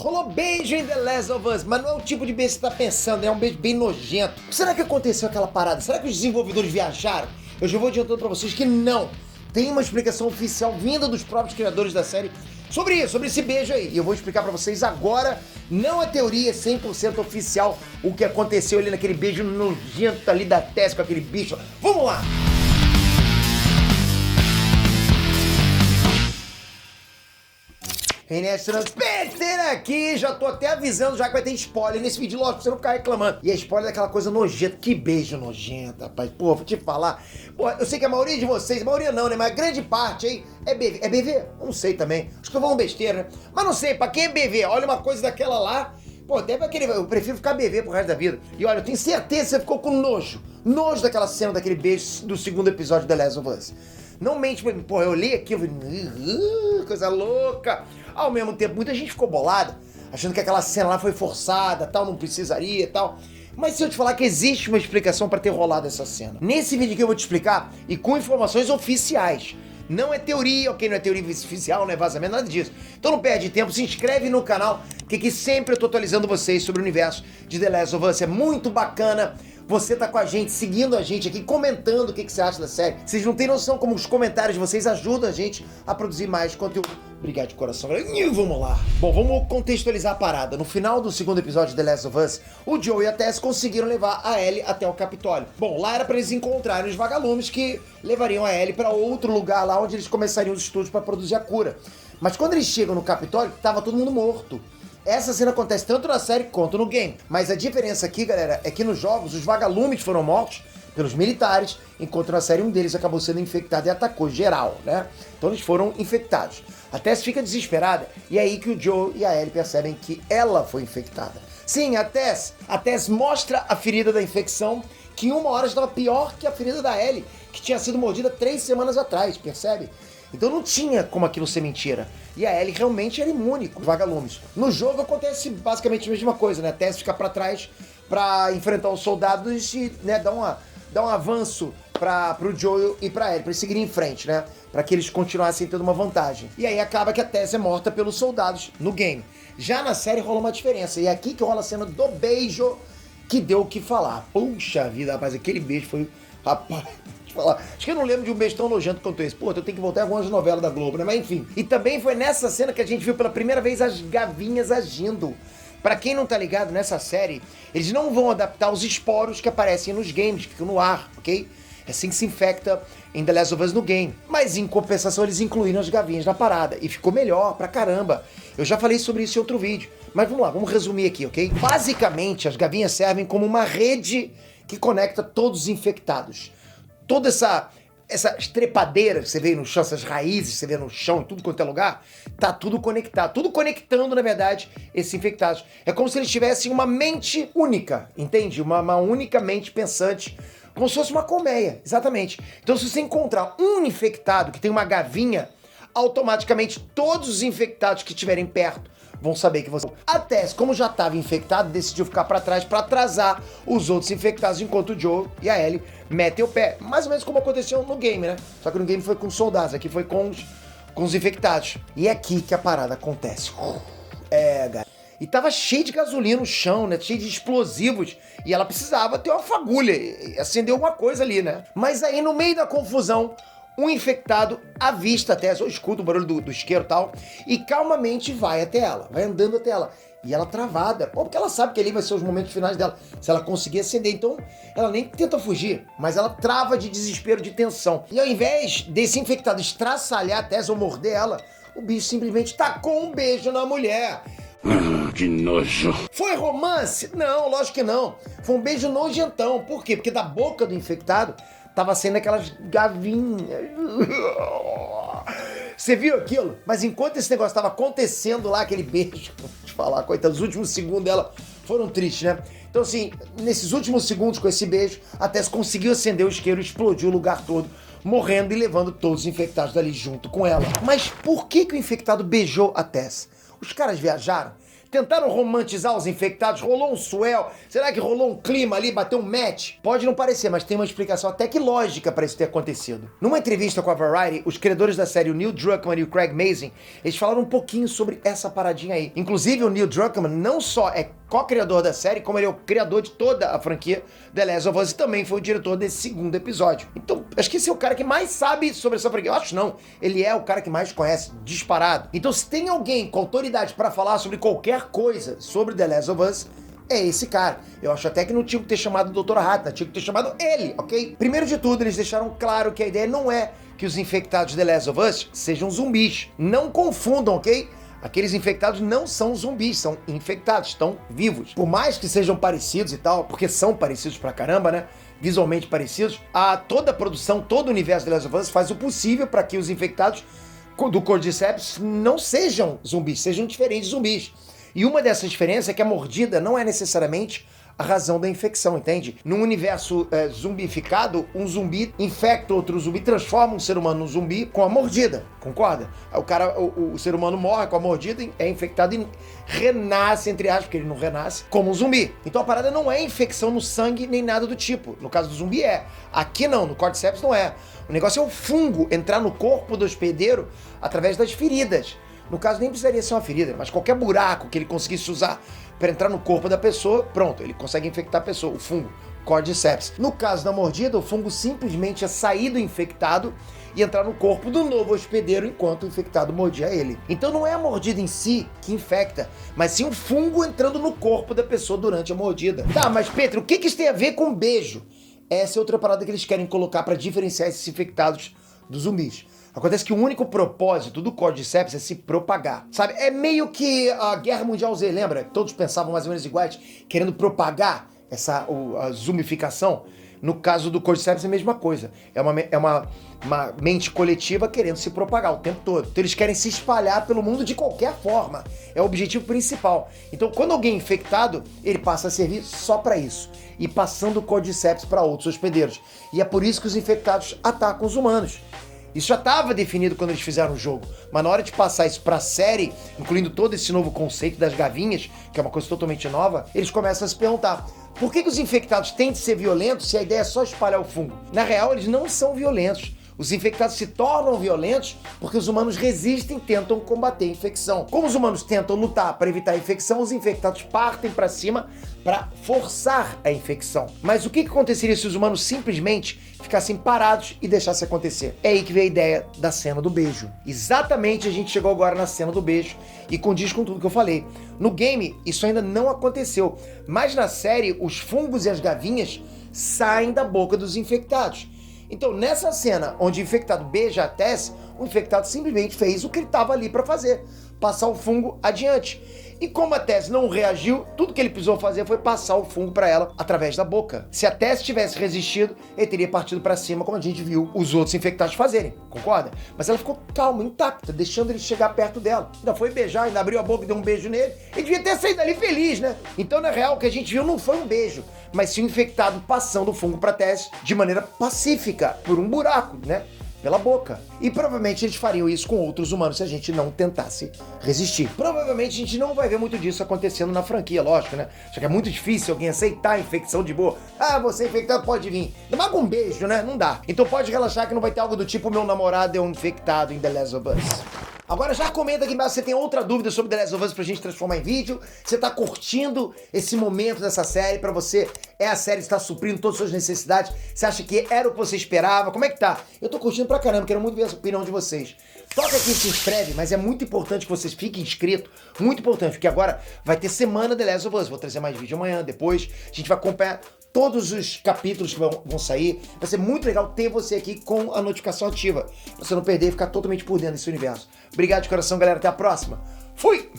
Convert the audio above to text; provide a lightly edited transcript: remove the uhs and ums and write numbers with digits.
Rolou beijo em The Last of Us, mas não é o tipo de beijo que você tá pensando, é um beijo bem nojento. Será que aconteceu aquela parada? Será que os desenvolvedores viajaram? Eu já vou adiantando pra vocês que não. Tem uma explicação oficial vinda dos próprios criadores da série sobre isso, sobre esse beijo aí. E eu vou explicar pra vocês agora. Não é teoria, é 100% oficial o que aconteceu ali naquele beijo nojento ali da Tess com aquele bicho. Vamos lá! Renet Transpeter aqui, já tô até avisando já que vai ter spoiler nesse vídeo, lógico, pra você não ficar reclamando. E a spoiler é aquela coisa nojenta, que beijo nojento, rapaz. Pô, vou te falar. Pô, eu sei que a maioria de vocês, a maioria não, né, mas a grande parte aí é BV. É BV? Não sei também. Acho que eu vou besteira, né? Mas não sei, pra quem é BV, olha uma coisa daquela lá, pô, deve aquele, eu prefiro ficar BV pro resto da vida. E olha, eu tenho certeza que você ficou com nojo daquela cena, daquele beijo do segundo episódio de The Last of Us. Não mente pra mim, pô, eu li aqui, eu falei, coisa louca. Ao mesmo tempo, muita gente ficou bolada, achando que aquela cena lá foi forçada, tal, não precisaria e tal. Mas se eu te falar que existe uma explicação pra ter rolado essa cena. Nesse vídeo aqui eu vou te explicar, e com informações oficiais. Não é teoria, ok? Não é teoria oficial, não é vazamento, nada disso. Então não perde tempo, se inscreve no canal, porque aqui sempre eu tô atualizando vocês sobre o universo de The Last of Us. É muito bacana você tá com a gente, seguindo a gente aqui, comentando o que você acha da série. Vocês não têm noção como os comentários de vocês ajudam a gente a produzir mais conteúdo. Obrigado de coração. Vamos lá. Bom, vamos contextualizar a parada. No final do segundo episódio de The Last of Us, o Joe e a Tess conseguiram levar a Ellie até o Capitólio. Bom, lá era pra eles encontrarem os vagalumes que levariam a Ellie pra outro lugar lá onde eles começariam os estudos pra produzir a cura. Mas quando eles chegam no Capitólio, tava todo mundo morto. Essa cena acontece tanto na série quanto no game. Mas a diferença aqui, galera, é que nos jogos os vagalumes foram mortos pelos militares, enquanto na série um deles acabou sendo infectado e atacou geral, né? Então eles foram infectados. A Tess fica desesperada e é aí que o Joe e a Ellie percebem que ela foi infectada. Sim, a Tess mostra a ferida da infecção, que em uma hora estava pior que a ferida da Ellie, que tinha sido mordida 3 semanas atrás, percebe? Então não tinha como aquilo ser mentira. E a Ellie realmente era imune com os vagalumes. No jogo acontece basicamente a mesma coisa, né? A Tess fica pra trás pra enfrentar os soldados e, né, dá um avanço pro Joel e pra Ellie, pra eles seguirem em frente, né? Pra que eles continuassem tendo uma vantagem. E aí acaba que a Tess é morta pelos soldados no game. Já na série rola uma diferença. E é aqui que rola a cena do beijo que deu o que falar. Puxa vida, rapaz, aquele beijo foi... Rapaz... Falar. Acho que eu não lembro de um beijo tão nojento quanto esse. Pô, eu tenho que voltar em algumas novelas da Globo, né? Mas enfim. E também foi nessa cena que a gente viu pela primeira vez as gavinhas agindo. Pra quem não tá ligado, nessa série, eles não vão adaptar os esporos que aparecem nos games, que ficam no ar, ok? É assim que se infecta em The Last of Us no game. Mas em compensação eles incluíram as gavinhas na parada. E ficou melhor pra caramba. Eu já falei sobre isso em outro vídeo. Mas vamos lá, vamos resumir aqui, ok? Basicamente, as gavinhas servem como uma rede que conecta todos os infectados. Toda essas trepadeiras que você vê no chão, essas raízes que você vê no chão, em tudo quanto é lugar, tá tudo conectado. Tudo conectando, na verdade, esses infectados. É como se eles tivessem uma mente única, entende? Uma única mente pensante, como se fosse uma colmeia, exatamente. Então, se você encontrar um infectado que tem uma gavinha, automaticamente todos os infectados que estiverem perto vão saber que você... A Tess, como já estava infectado, decidiu ficar pra trás pra atrasar os outros infectados, enquanto o Joe e a Ellie metem o pé. Mais ou menos como aconteceu no game, né? Só que no game foi com soldados, aqui foi com os infectados. E é aqui que a parada acontece. Galera. E tava cheio de gasolina no chão, né? Cheio de explosivos. E ela precisava ter uma fagulha, acender alguma coisa ali, né? Mas aí, no meio da confusão, um infectado avista a Tess, ou escuta o barulho do isqueiro e tal, e calmamente vai até ela, vai andando até ela. E ela travada, porque ela sabe que ali vai ser os momentos finais dela, se ela conseguir acender. Então, ela nem tenta fugir, mas ela trava de desespero, de tensão. E ao invés desse infectado estraçalhar a Tess ou morder ela, o bicho simplesmente tacou um beijo na mulher. Que nojo. Foi romance? Não, lógico que não. Foi um beijo nojentão. Por quê? Porque da boca do infectado tava saindo aquelas gavinhas. Você viu aquilo? Mas enquanto esse negócio tava acontecendo lá, aquele beijo, vou te falar, coitado, os últimos segundos dela foram tristes, né? Então assim, nesses últimos segundos com esse beijo, a Tess conseguiu acender o isqueiro, explodiu o lugar todo, morrendo e levando todos os infectados dali junto com ela. Mas por que o infectado beijou a Tess? Os caras viajaram? Tentaram romantizar os infectados? Rolou um swell? Será que rolou um clima ali, bateu um match? Pode não parecer, mas tem uma explicação até que lógica para isso ter acontecido. Numa entrevista com a Variety, os criadores da série, o Neil Druckmann e o Craig Mazin, eles falaram um pouquinho sobre essa paradinha aí. Inclusive, o Neil Druckmann não só é co-criador da série, como ele é o criador de toda a franquia The Last of Us e também foi o diretor desse segundo episódio. Então, acho que esse é o cara que mais sabe sobre essa franquia. Eu acho não, ele é o cara que mais conhece, disparado. Então, se tem alguém com autoridade para falar sobre qualquer coisa sobre The Last of Us, é esse cara. Eu acho até que não tinha que ter chamado o Dr. Hartnell, tinha que ter chamado ele, ok? Primeiro de tudo, eles deixaram claro que a ideia não é que os infectados de The Last of Us sejam zumbis. Não confundam, ok? Aqueles infectados não são zumbis, são infectados, estão vivos. Por mais que sejam parecidos e tal, porque são parecidos pra caramba, né? Visualmente parecidos, toda a produção, todo o universo de The Last of Us faz o possível para que os infectados do Cordyceps não sejam zumbis, sejam diferentes de zumbis. E uma dessas diferenças é que a mordida não é necessariamente a razão da infecção, entende? Num universo zumbificado, um zumbi infecta outro zumbi, transforma um ser humano num zumbi com a mordida, concorda? O ser humano morre com a mordida, é infectado e renasce, entre aspas, porque ele não renasce, como um zumbi. Então a parada não é infecção no sangue nem nada do tipo. No caso do zumbi é. Aqui não, no Cordyceps não é. O negócio é o fungo entrar no corpo do hospedeiro através das feridas. No caso, nem precisaria ser uma ferida, mas qualquer buraco que ele conseguisse usar para entrar no corpo da pessoa, pronto, ele consegue infectar a pessoa, o fungo, Cordyceps. No caso da mordida, o fungo simplesmente é sair do infectado e entrar no corpo do novo hospedeiro enquanto o infectado mordia ele. Então não é a mordida em si que infecta, mas sim o fungo entrando no corpo da pessoa durante a mordida. Tá, mas Pedro, o que isso tem a ver com beijo? Essa é outra parada que eles querem colocar para diferenciar esses infectados dos zumbis. Acontece que o único propósito do Cordyceps é se propagar, sabe? É meio que a Guerra Mundial Z, lembra? Todos pensavam mais ou menos iguais, querendo propagar a zumbificação. No caso do Cordyceps é a mesma coisa. É uma mente coletiva querendo se propagar o tempo todo. Então eles querem se espalhar pelo mundo de qualquer forma. É o objetivo principal. Então quando alguém é infectado, ele passa a servir só para isso. E passando o Cordyceps para outros hospedeiros. E é por isso que os infectados atacam os humanos. Isso já estava definido quando eles fizeram o jogo, mas na hora de passar isso pra série, incluindo todo esse novo conceito das gavinhas, que é uma coisa totalmente nova, eles começam a se perguntar: por que os infectados têm de ser violentos se a ideia é só espalhar o fungo? Na real, eles não são violentos. Os infectados se tornam violentos porque os humanos resistem e tentam combater a infecção. Como os humanos tentam lutar para evitar a infecção, os infectados partem para cima para forçar a infecção. Mas o que aconteceria se os humanos simplesmente ficassem parados e deixassem acontecer? É aí que vem a ideia da cena do beijo. Exatamente, a gente chegou agora na cena do beijo e condiz com tudo que eu falei. No game, isso ainda não aconteceu, mas na série, os fungos e as gavinhas saem da boca dos infectados. Então, nessa cena onde o infectado beija a Tess, o infectado simplesmente fez o que ele estava ali para fazer, passar o fungo adiante. E como a Tess não reagiu, tudo que ele precisou fazer foi passar o fungo para ela através da boca. Se a Tess tivesse resistido, ele teria partido para cima, como a gente viu os outros infectados fazerem, concorda? Mas ela ficou calma, intacta, deixando ele chegar perto dela. Ainda foi beijar, ainda abriu a boca e deu um beijo nele. Ele devia ter saído dali feliz, né? Então, na real, o que a gente viu não foi um beijo, mas sim o infectado passando o fungo para Tess de maneira pacífica, por um buraco, né? Pela boca. E provavelmente eles fariam isso com outros humanos se a gente não tentasse resistir. Provavelmente a gente não vai ver muito disso acontecendo na franquia, lógico, né? Só que é muito difícil alguém aceitar a infecção de boa. Ah, você é infectado, pode vir. Não dá com um beijo, né? Não dá. Então pode relaxar que não vai ter algo do tipo meu namorado é um infectado em The Last of Us. Agora já comenta aqui embaixo se você tem outra dúvida sobre The Last of Us pra gente transformar em vídeo. Você tá curtindo esse momento dessa série? Pra você é a série que está suprindo todas as suas necessidades? Você acha que era o que você esperava? Como é que tá? Eu tô curtindo pra caramba, quero muito ver a opinião de vocês. Toca aqui e se inscreve, mas é muito importante que vocês fiquem inscritos. Muito importante, porque agora vai ter semana The Last of Us. Vou trazer mais vídeo amanhã, depois. A gente vai acompanhar todos os capítulos que vão sair. Vai ser muito legal ter você aqui com a notificação ativa, pra você não perder e ficar totalmente por dentro desse universo. Obrigado de coração, galera. Até a próxima. Fui!